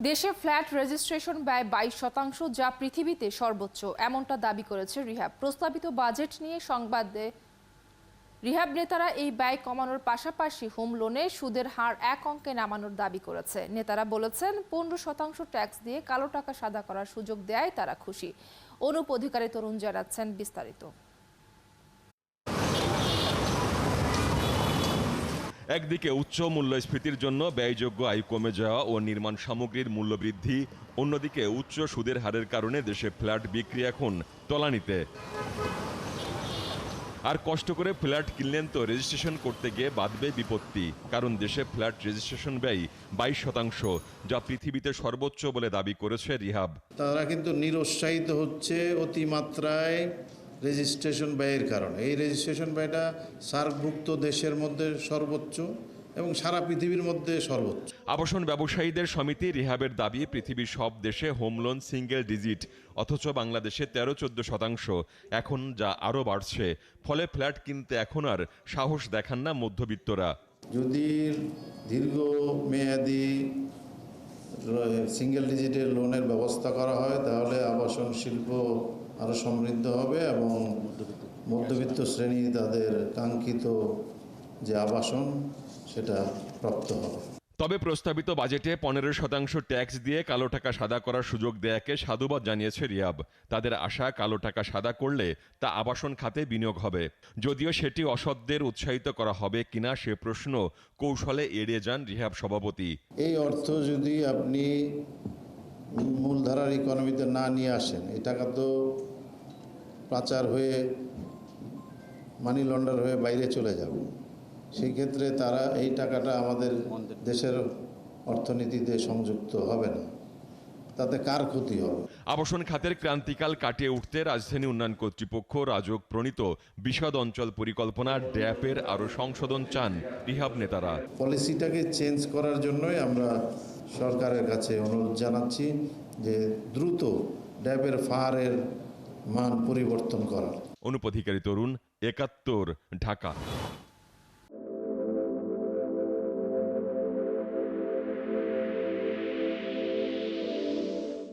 দেশে flat registration ব্যয় 22%, যা পৃথিবীতে সর্বোচ্চ, এমনটা দাবি করেছে রিহ্যাব। প্রস্তাবিত বাজেট নিয়ে সংবাদে রিহ্যাব নেতারা এই ব্যয় কমানোর পাশাপাশি হোম লোনে সুদের হার এক অঙ্কে নামানোর দাবি করেছে। নেতারা বলেছেন 15% ট্যাক্স দিয়ে কালো টাকা সাদা করার সুযোগ দেয় তারা খুশি। অনুপ অধিকারী তরুণ জানাচ্ছেন বিস্তারিত। একদিকে উচ্চ মূল্যস্ফীতির জন্য ব্যয়যোগ্য আয় কমে যাওয়া ও নির্মাণ সামগ্রীর মূল্য বৃদ্ধি, অন্যদিকে উচ্চ সুদের হারের কারণে দেশে ফ্ল্যাট বিক্রি এখন তলানিতে। আর কষ্ট করে ফ্ল্যাট কিনলেন তো রেজিস্ট্রেশন করতে গিয়ে বাঁধবে বিপত্তি, কারণ দেশে ফ্ল্যাট রেজিস্ট্রেশন ব্যয় 22%, যা পৃথিবীতে সর্বোচ্চ বলে দাবি করেছে রিহ্যাব। তারা কিন্তু নিরুৎসাহিত হচ্ছে অতিমাত্রায় রেজিস্ট্রেশন ব্যয়ের কারণে। এই রেজিস্ট্রেশন ব্যয়টা সার্কভুক্ত দেশের মধ্যে সর্বোচ্চ এবং সারা পৃথিবীর মধ্যে সর্বোচ্চ। আবাসন ব্যবসায়ীদের সমিতি রিহ্যাবের দাবি, পৃথিবীর সব দেশে হোম লোন সিঙ্গেল ডিজিট, অথচ বাংলাদেশে 13-14%, এখন যা আরও বাড়ছে। ফলে ফ্ল্যাট কিনতে এখন আর সাহস দেখান না মধ্যবিত্তরা। যদি দীর্ঘমেয়াদী সিঙ্গেল ডিজিটের লোনের ব্যবস্থা করা হয় তাহলে আবাসন শিল্প আরও সমৃদ্ধ হবে এবং মধ্যবিত্ত শ্রেণী তাদের কাঙ্ক্ষিত যে আবাসন সেটা প্রাপ্ত হবে। তবে প্রস্তাবিত বাজেটে 15% ট্যাক্স দিয়ে কালো টাকা সাদা করার সুযোগ দেয়াকে সাধুবাদ জানিয়েছে রিহ্যাব। তাদের আশা, কালো টাকা সাদা করলে তা আবাসন খাতে বিনিয়োগ হবে। যদিও সেটি অসৎদের উৎসাহিত করা হবে কিনা সে প্রশ্ন কৌশলে এড়িয়ে যান রিহ্যাব সভাপতি। এই অর্থ যদি আপনি মূলধারার ইকোনমিতে না নিয়ে আসেন, এই টাকা তো পাচার হয়ে মানি লন্ডার হয়ে বাইরে চলে যাবে। সেই ক্ষেত্রে তারা এই টাকাটা আমাদের দেশের অর্থনীতিতে সংযুক্ত হবে না, তাতে কার ক্ষতি হবে? আবাসন খাতের ক্রান্তিকাল কাটিয়ে উঠতে রাজধানী উন্নয়ন কর্তৃপক্ষ রাজউক প্রণীত বিশদ অঞ্চল পরিকল্পনা ড্যাপের আরও সংশোধন চান রিহ্যাব নেতারা। পলিসিটাকে চেঞ্জ করার জন্যই আমরা সরকারের কাছে অনুরোধ জানাচ্ছি যে দ্রুত ড্যাপের ফাহারের মান পরিবর্তন করার। অনুপ অধিকারী তরুণ, ৭১, ঢাকা।